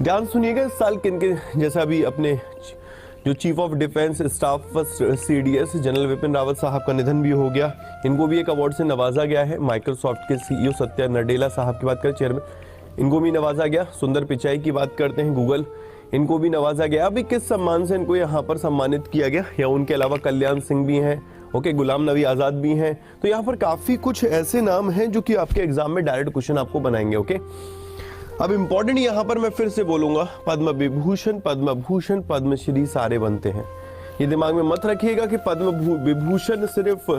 ध्यान सुनिएगा, इस साल किन के, जैसा भी अपने जो chief of defence staff CDS general Vipin Rawat साहब का निधन भी हो गया, इनको भी एक अवार्ड से नवाजा गया है। माइक्रोसॉफ्ट के CEO सत्या नडेला साहब की बात करें, चेयरमैन, इनको भी नवाजा गया। सुंदर पिचाई की बात करते हैं, गूगल, इनको भी नवाजा गया। अभी किस सम्मान से इनको यहाँ पर सम्मानित किया गया, या उनके अलावा कल्याण सिंह भी हैं, ओके, गुलाम नबी आजाद भी हैं। तो यहाँ पर काफी कुछ ऐसे नाम हैं जो कि आपके एग्जाम में डायरेक्ट क्वेश्चन आपको बनाएंगे, ओके। अब इंपॉर्टेंट यहाँ पर मैं फिर से बोलूंगा, पद्म विभूषण, पद्म भूषण, पद्मश्री सारे बनते हैं। ये दिमाग में मत रखिएगा कि पद्म विभूषण सिर्फ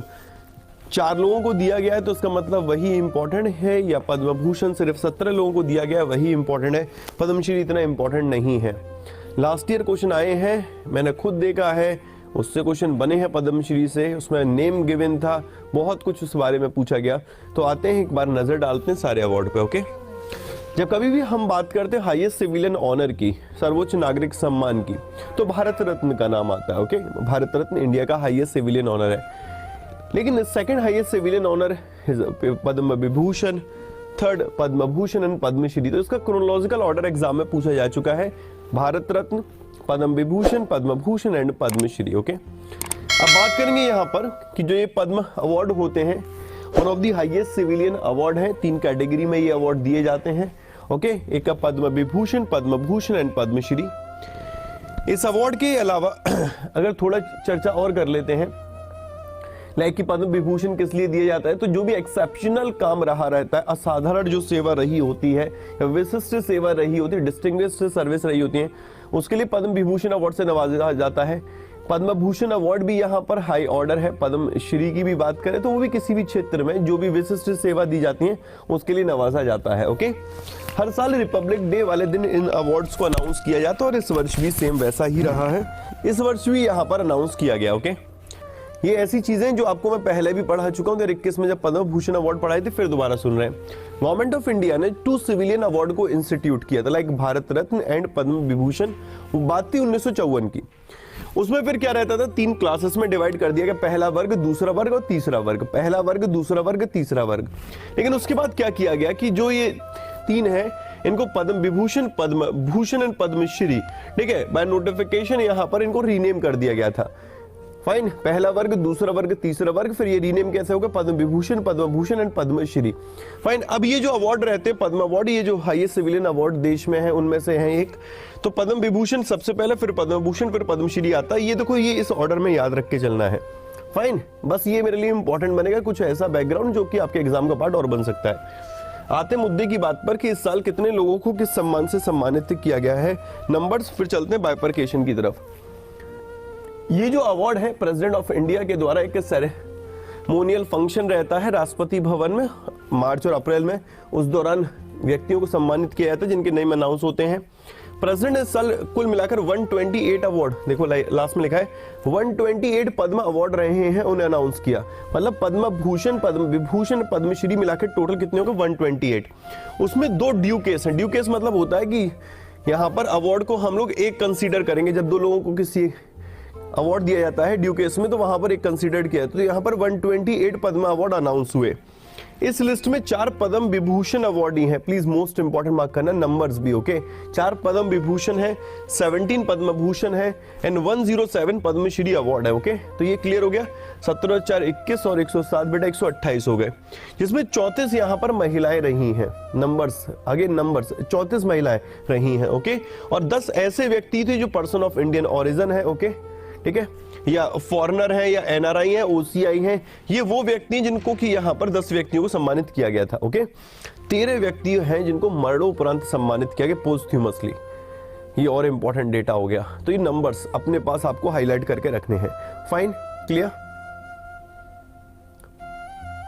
4 लोगों को दिया गया है तो इसका मतलब वही इंपॉर्टेंट है, या पद्म भूषण सिर्फ 17 लोगों को दिया गया है वही इंपॉर्टेंट है। पद्मश्री इतना इंपॉर्टेंट नहीं है। लास्ट ईयर क्वेश्चन आए हैं, मैंने खुद देखा है, उससे क्वेश्चन बने हैं पद्मश्री से, उसमें नेम गिवन था, बहुत कुछ उस बारे में पूछा गया। तो आते हैं, एक बार नजर डालते हैं सारे अवार्ड पे, ओके। जब कभी भी हम बात करते हैं हाईएस्ट सिविलियन ऑनर की, सर्वोच्च नागरिक सम्मान की, तो भारत रत्न का नाम आता है, ओके। भारत रत्न इंडिया का हाईएस्ट सिविलियन ऑनर है। लेकिन second highest civilian honour Padma Vibhushan, third Padma Bhushan and Padmashri. तो इसका क्रोनोलॉजिकल ऑर्डर एग्जाम में पूछा जा चुका है, भारत रत्न, पद्म विभूषण, पद्म भूषण एंड पद्मश्री, ओके। अब बात करेंगे यहाँ पर कि जो ये पद्म अवार्ड होते हैं, one of the highest civilian award है। 3 कैटेगरी में ये अवार्ड दिए जाते हैं, ओके। एक का पद्म विभूषण, पद्म भूषण एंड पद्मश्री। इस अवार्ड के अलावा अगर थोड़ा चर्चा और कर लेते हैं, लाइक कि पद्म विभूषण किस लिए दिया जाता है, तो जो भी एक्सेप्शनल काम रहा रहता है, असाधारण जो सेवा रही होती है, विशिष्ट सेवा रही होती है, डिस्टिंग्विश्ड सर्विस रही होती है, उसके लिए पद्म विभूषण अवार्ड से नवाजा जाता है। पद्म भूषण अवार्ड भी यहाँ पर हाई ऑर्डर है। पद्मश्री की भी बात करें तो वो भी किसी भी क्षेत्र में जो भी विशिष्ट सेवा दी जाती है उसके लिए नवाजा जाता है, ओके। हर साल रिपब्लिक डे वाले दिन इन अवार्ड्स को अनाउंस किया जाता है और इस वर्ष भी सेम वैसा ही रहा है। इस वर्ष भी यहाँ पर अनाउंस किया गया, ओके। ये ऐसी चीजें जो आपको मैं पहले भी पढ़ा चुका हूँ 2021 में, जब पद्म भूषण अवार्ड पढ़ाए थे, फिर दोबारा सुन रहे हैं। गवर्नमेंट ऑफ इंडिया ने 2 सिविलियन अवार्ड को इंस्टीट्यूट किया था, लाइक भारत रत्न एंड पद्म विभूषण। बात थी 1954 की। उसमें फिर क्या रहता था, 3 क्लासेस में डिवाइड कर दिया गया, पहला वर्ग, दूसरा वर्ग और तीसरा वर्ग। पहला वर्ग, दूसरा वर्ग, तीसरा वर्ग। लेकिन उसके बाद क्या किया गया कि जो ये 3 है, इनको पद्म विभूषण, पद्म भूषण एंड पद्मश्री, ठीक है, बाय नोटिफिकेशन यहाँ पर इनको रीनेम कर दिया गया था। फाइन, पहला वर्ग, दूसरा वर्ग, तीसरा वर्ग, फिर ये रीनेम कैसे होगा, पद्म विभूषण, पद्म भूषण एंड पद्मश्री। फाइन, अब ये जो अवार्ड रहते हैं पद्म अवार्ड, ये जो हाईएस्ट सिविलियन अवार्ड देश में है उनमें से है एक। तो पद्म विभूषण सबसे पहले, फिर पद्म भूषण, फिर पद्मश्री आता है। ये देखो, ये इस ऑर्डर में याद रख के चलना है। फाइन, बस ये मेरे लिए इंपॉर्टेंट बनेगा, कुछ ऐसा बैकग्राउंड जो कि आपके एग्जाम का पार्ट और बन सकता है। आते मुद्दे की बात पर कि इस साल कितने लोगों को किस सम्मान से सम्मानित किया गया है, नंबर्स, फिर चलते हैं बाइफरकेशन की तरफ। ये जो अवार्ड है प्रेसिडेंट ऑफ इंडिया के द्वारा एक सेरेमोनियल फंक्शन रहता है राष्ट्रपति भवन में, मार्च और अप्रैल में। उस दौरान व्यक्तियों को सम्मानित किया जाता है जिनके नेम अनाउंस होते हैं। प्रेसिडेंट इस साल कुल मिलाकर 128 अवार्ड, देखो लास्ट में लिखा है 128 पद्म अवार्ड रहे हैं, उन्हें अनाउंस किया। मतलब पद्म भूषण, पद्म विभूषण, पद्मश्री मिलाकर टोटल कितने हो गए, 128। उसमें 2 ड्यू केस हैं। ड्यू केस मतलब होता है कि यहाँ पर अवार्ड को हम लोग एक कंसीडर करेंगे, जब 2 लोगों को किसी अवार्ड दिया जाता है ड्यू केस में, तो वहां पर एक कंसीडर किया। तो यहाँ पर 128 पद्म अवार्ड अनाउंस हुए। इस लिस्ट में 4 पद्म विभूषण अवार्डी हैं, प्लीज मोस्ट इंपॉर्टेंट मार्क करना, नंबर्स भी, ओके। 4 पद्म विभूषण है, 17 पद्म भूषण है एंड 107 पद्मश्री अवार्ड है, ओके। तो ये क्लियर हो गया। 17 4 21 और 107 बेटा 128 हो गए, जिसमें 34 यहाँ पर महिलाएं रही हैं। नंबर्स आगे, नंबर्स 34 महिलाएं रही हैं, ओके। और 10 ऐसे व्यक्ति थे जो पर्सन ऑफ इंडियन ओरिजिन है, ओके, ठीक है, या फॉरेनर है, या NRI है, OCI है। ये वो व्यक्ति हैं जिनको कि यहाँ पर 10 व्यक्तियों को सम्मानित किया गया था, ओके। 13 व्यक्ति हैं जिनको मरणोपरांत सम्मानित किया गया पोस्ट्यूमसली। ये और इंपॉर्टेंट डेटा हो गया। तो ये नंबर्स अपने पास आपको हाईलाइट करके रखने हैं। फाइन, क्लियर,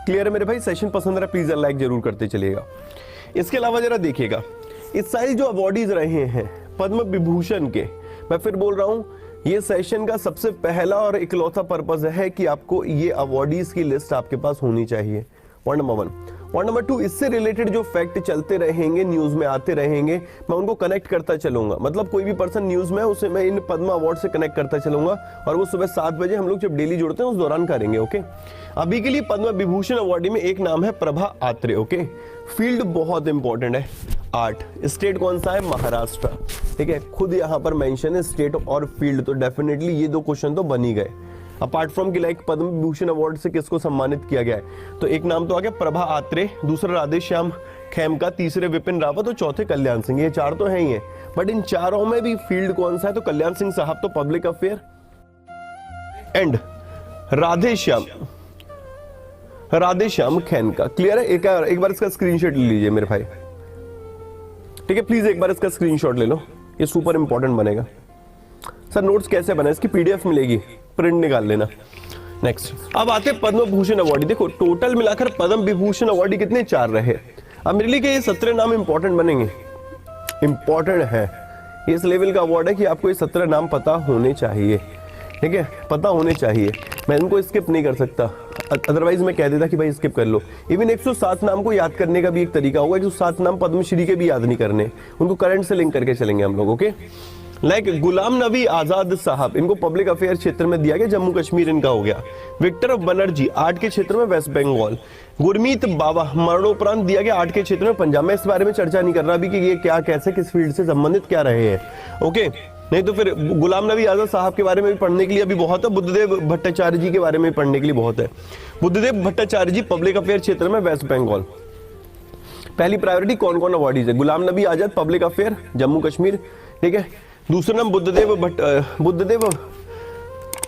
क्लियर है मेरे भाई। सेशन पसंद रहा प्लीज लाइक जरूर करते चलिएगा। इसके अलावा जरा देखिएगा, इस साल जो अवार्डीज रहे हैं पद्म विभूषण के, मैं फिर बोल रहा हूं, ये सेशन का सबसे पहला और इकलौता पर्पस है कि आपको ये अवार्डीज की लिस्ट आपके पास होनी चाहिए। Point number 1। पॉइंट नंबर 2, इससे रिलेटेड जो फैक्ट चलते रहेंगे, न्यूज में आते रहेंगे, मैं उनको कनेक्ट करता चलूंगा। मतलब कोई भी पर्सन न्यूज में है उसे मैं इन पद्म अवार्ड से कनेक्ट करता चलूंगा, और वो सुबह 7 बजे हम लोग जब डेली जुड़ते हैं उस दौरान करेंगे। ओके, अभी के लिए पद्म विभूषण अवार्डी में एक नाम है प्रभा आत्रे। ओके, फील्ड बहुत इंपॉर्टेंट है, आर्ट। स्टेट कौन सा है? महाराष्ट्र। ठीक है, खुद यहाँ पर मेंशन है स्टेट और फील्ड, तो डेफिनेटली ये 2 क्वेश्चन तो बन ही गए। अपार्ट फ्रॉम कि लाइक पद्म विभूषण अवार्ड से किसको सम्मानित किया गया है, तो एक नाम तो आ गया प्रभा आत्रे, दूसरा राधेश्याम खेमका, तीसरे विपिन रावत और चौथे कल्याण सिंह। ये 4 तो हैं ही है, बट इन चारों में भी फील्ड कौन सा है? तो कल्याण सिंह साहब तो public affair and Radheshyam Khemka. Clear है? एक बार इसका स्क्रीनशॉट ले लीजिए मेरे भाई। ठीक है, प्लीज एक बार इसका स्क्रीनशॉट ले लो, ये सुपर इंपॉर्टेंट बनेगा। सर नोट्स कैसे बना? इसकी पीडीएफ मिलेगी, प्रिंट निकाल लेना। नेक्स्ट, अब आते हैं पद्म भूषण अवार्डी। देखो टोटल मिलाकर पद्म विभूषण अवार्डी कितने? 4 रहे। अब मेरे लिए ये 17 नाम इंपॉर्टेंट बनेंगे, इंपॉर्टेंट है। इस लेवल का अवार्ड है कि आपको ये 17 नाम पता होने चाहिए। ठीक है, पता होने चाहिए, मैं इनको स्किप नहीं कर सकता, अदरवाइज मैं कह देता कि भाई स्किप कर लो। इवन 107 नाम को याद करने का भी एक तरीका होगा, 107 नाम पद्मश्री के भी याद नहीं करने, उनको करंट से लिंक करके चलेंगे हम लोग। ओके, लाइक गुलाम नबी आजाद साहब, इनको पब्लिक अफेयर क्षेत्र में दिया गया, जम्मू कश्मीर इनका हो गया। विक्टर बनर्जी आर्ट के क्षेत्र में वेस्ट बंगाल। गुरमीत बाबा मरणोपरांत दिया गया आर्ट के क्षेत्र में पंजाब। मैं इस बारे में चर्चा नहीं कर रहा अभी कि ये क्या, कैसे, किस फील्ड से संबंधित क्या रहे हैं। ओके, नहीं तो फिर गुलाम नबी आजाद साहब के बारे में भी पढ़ने के लिए अभी बहुत है, बुद्धदेव भट्टाचार्य जी के बारे में पढ़ने के लिए बहुत है। बुद्धदेव भट्टाचार्य जी पब्लिक अफेयर क्षेत्र में वेस्ट बंगाल। पहली प्रायोरिटी कौन कौन अवार्डीज है? Ghulam Nabi Azad public affair Jammu Kashmir. ठीक है, दूसरा नाम बुद्धदेव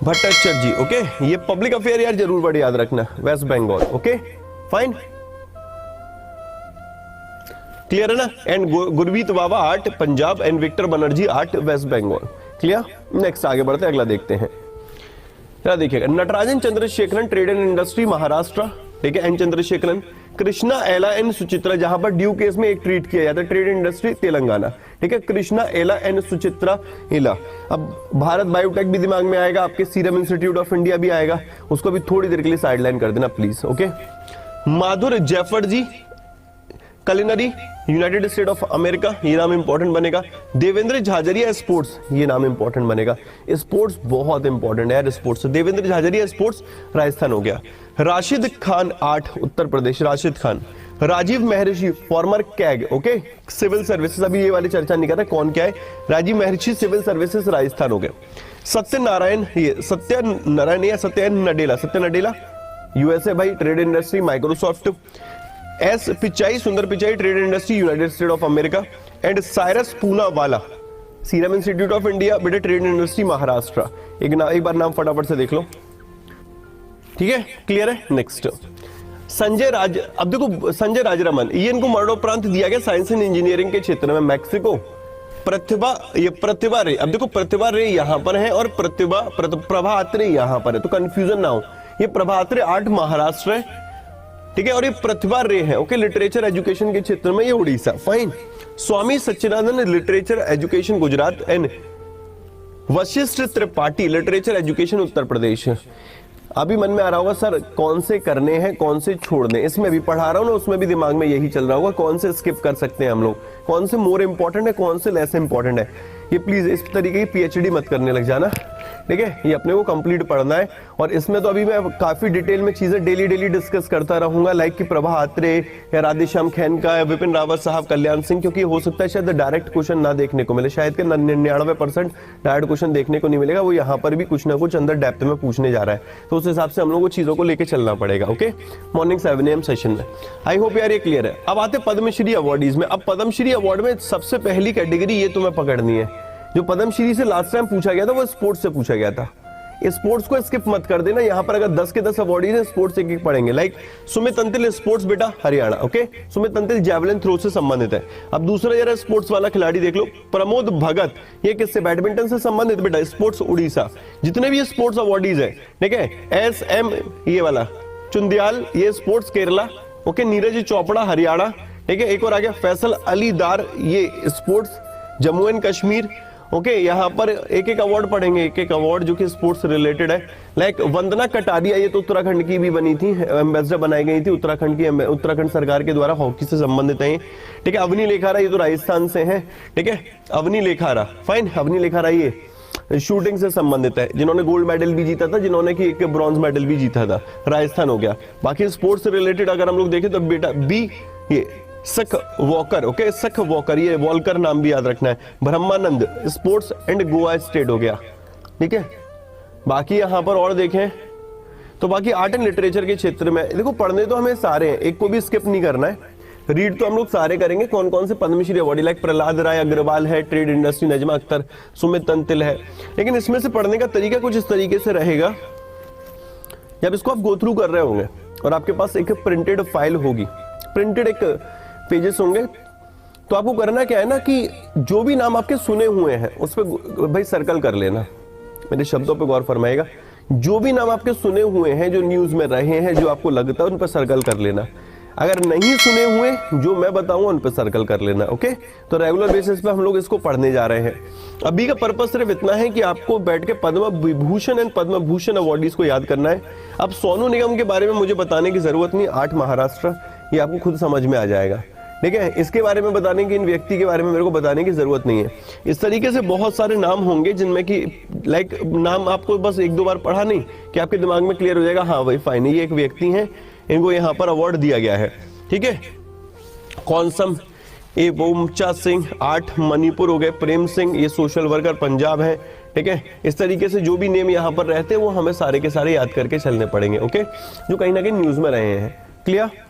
भट्टाचार्य जी। ओके, ये पब्लिक अफेयर यार जरूर वर्ड याद रखना, West Bengal. Okay fine, clear है ना? And Gurmeet Baba art Punjab and Victor Banerjee art West Bengal. Clear? Next आगे बढ़ते हैं, अगला देखते हैं। क्या देखिएगा, Natarajan Chandrasekaran trade and industry Maharashtra. ठीक है, एन चंद्रशेखरन। कृष्णा एला एन सुचित्रा, जहां पर ड्यू केस में एक ट्रीट किया जाता है, ट्रेड इंडस्ट्री तेलंगाना। ठीक है, कृष्णा एला एन सुचित्रा इला। अब भारत बायोटेक भी दिमाग में आएगा, आपके सीरम इंस्टीट्यूट ऑफ इंडिया भी आएगा, उसको भी थोड़ी देर के लिए साइडलाइन कर देना please. Okay, Madhur Jaffrey ji culinary United state of America, ये नाम इंपॉर्टेंट बनेगा। देवेंद्र झाझरिया स्पोर्ट्स, ये नाम इंपॉर्टेंट बनेगा। स्पोर्ट्स बहुत इंपॉर्टेंट है यार, स्पोर्ट्स। देवेंद्र झाझरिया स्पोर्ट्स राजस्थान हो गया। Rashid Khan art Uttar Pradesh, Rashid Khan. Rajiv Mehrishi former CAG. Okay, civil services, अभी ये वाली चर्चा नहीं कर रहे कौन क्या है। राजीव महर्षि सिविल सर्विसेज राजस्थान हो गए। सत्यनारायण, ये सत्यनारायण या सत्य नडेला यूएसए भाई, trade industry Microsoft. S Pichai, Sundar Pichai trade industry United state of America. And Cyrus Poonawalla Serum Institute of India, बेटे ट्रेड इंडस्ट्री महाराष्ट्र। एक बार नाम फटाफट से देख लो। ठीक है, क्लियर है? नेक्स्ट संजय राजरमन, ये इनको मरणोपरांत दिया गया साइंस एंड इंजीनियरिंग के क्षेत्र में, मैक्सिको। प्रतिभा रे, अब देखो प्रतिभा रे यहां पर है और प्रभा आत्रे यहां पर है, तो कंफ्यूजन ना हो। ये प्रभा आत्रे आर्ट महाराष्ट्र है, ठीक है, और ये प्रतिभा रे है। ओके, लिटरेचर एजुकेशन के क्षेत्र में ये Orissa. Fine. Swami Sachchidanand literature education Gujarat and Vashishtha Tripathi literature education Uttar Pradesh. अभी मन में आ रहा होगा सर कौन से करने हैं कौन से छोड़ने, इसमें भी पढ़ा रहा हूं ना, उसमें भी दिमाग में यही चल रहा होगा कौन से स्किप कर सकते हैं हम लोग, कौन से मोर इंपॉर्टेंट है कौन से लेस इंपॉर्टेंट है। ये प्लीज इस तरीके की पीएचडी मत करने लग जाना, ठीक है, ये अपने को कंप्लीट पढ़ना है। और इसमें तो अभी मैं काफी डिटेल में चीजें डेली डिस्कस करता रहूंगा, लाइक कि प्रभा आत्रे या राधेश्याम खेमका या विपिन रावत साहब, कल्याण सिंह, क्योंकि हो सकता है शायद डायरेक्ट क्वेश्चन ना देखने को मिले, शायद के 99% डायरेक्ट क्वेश्चन देखने को नहीं मिलेगा, वो यहाँ पर भी कुछ ना कुछ अंदर डेप्थ में पूछने जा रहा है, तो उस हिसाब से हम लोग को चीजों को लेकर चलना पड़ेगा। ओके, मॉर्निंग 7 AM सेशन में। आई होप यार ये क्लियर है। अब आते पद्मश्री अवार्डीज में। अब पद्मश्री अवार्ड में सबसे पहली कैटेगरी ये तुम्हें पकड़नी है, जो पद्मश्री से लास्ट टाइम पूछा गया था वो स्पोर्ट्स से पूछा गया था। स्पोर्ट्स को स्किप मत कर देना, यहाँ पर अगर 10 के 10 अवार्डीज हैं, स्पोर्ट्स एक पढ़ेंगे। लाइक सुमित अंतिल स्पोर्ट्स बेटा Haryana, okay, Sumit Antil javelin throw से संबंधित है। अब दूसरा जरा स्पोर्ट्स वाला खिलाड़ी देख लो, प्रमोद भगत, ये किससे, बैडमिंटन से संबंधित बेटा, स्पोर्ट्स उड़ीसा। जितने भी ये स्पोर्ट्स अवार्डीज है, ठीक है, SM ये वाला चुंदियाल, ये स्पोर्ट्स केरला, ओके, नीरज चोपड़ा हरियाणा, ठीक है, एक और आ गया फैसल अली दार, ये sports Jammu and Kashmir, okay यहाँ पर एक एक अवार्ड पढ़ेंगे, एक एक अवार्ड जो कि स्पोर्ट्स रिलेटेड है। लाइक वंदना कटारिया, ये तो उत्तराखंड की भी बनी थी, एम्बेसडर बनाई गई थी उत्तराखंड की, उत्तराखंड सरकार के द्वारा हॉकी से संबंधित है। ठीक है, अवनी लेखारा, ये तो राजस्थान से है। ठीक है, अवनी लेखारा, फाइन, अवनी लेखारा ये शूटिंग से संबंधित है, जिन्होंने गोल्ड मेडल भी जीता था, जिन्होंने कि एक ब्रॉन्ज मेडल भी जीता था, राजस्थान हो गया। बाकी स्पोर्ट्स रिलेटेड अगर हम लोग देखें तो बेटा बी ये सख वॉकर, ओके, सख वॉकर, ये वॉलकर नाम भी याद रखना है। ब्रह्मानंद स्पोर्ट्स एंड गोवा स्टेट हो गया। ठीक है, बाकी यहां पर और देखें तो बाकी आर्ट एंड लिटरेचर के क्षेत्र में देखो, पढ़ने तो हमें सारे हैं, एक को भी स्किप नहीं करना है, रीड तो हम लोग सारे करेंगे। कौन कौन से पद्मश्री अवार्ड, लाइक प्रहलाद राय अग्रवाल है, ट्रेड इंडस्ट्री नजमा अख्तर, सुमित तंतिल है। लेकिन इसमें से पढ़ने का तरीका कुछ इस तरीके से रहेगा, जब इसको आप गो थ्रू कर रहे होंगे और आपके पास एक प्रिंटेड फाइल होगी, प्रिंटेड एक पेजेस होंगे, तो आपको करना क्या है ना कि जो भी नाम आपके सुने हुए हैं उस पर भाई सर्कल कर लेना। मेरे शब्दों पे गौर फरमाएगा, जो भी नाम आपके सुने हुए हैं, जो न्यूज में रहे हैं, जो आपको लगता है, उन पर सर्कल कर लेना। अगर नहीं सुने हुए जो मैं बताऊंगा उन पर सर्कल कर लेना। ओके, तो रेगुलर बेसिस पे हम लोग इसको पढ़ने जा रहे हैं। अभी का पर्पस सिर्फ इतना है कि आपको बैठ के पद्म विभूषण एंड पद्म भूषण अवार्डीज को याद करना है। अब सोनू निगम के बारे में मुझे बताने की जरूरत नहीं, 8 महाराष्ट्र, ये आपको खुद समझ में आ जाएगा। ठीक है, इसके बारे में बताने की, इन व्यक्ति के बारे में मेरे को बताने की जरूरत नहीं है। इस तरीके से बहुत सारे नाम होंगे जिनमें कि लाइक नाम आपको बस 1-2 बार पढ़ा नहीं कि आपके दिमाग में क्लियर हो जाएगा, हाँ भाई फाइन, ये एक व्यक्ति हैं, इनको यहाँ पर अवार्ड दिया गया है। ठीक है, कौनसम ए बोमचा सिंह 8 मणिपुर हो गए, प्रेम सिंह ये सोशल वर्कर पंजाब है। ठीक है, इस तरीके से जो भी नेम यहाँ पर रहते हैं वो हमें सारे के सारे याद करके चलने पड़ेंगे। ओके, जो कहीं ना कहीं न्यूज में रहे हैं। क्लियर?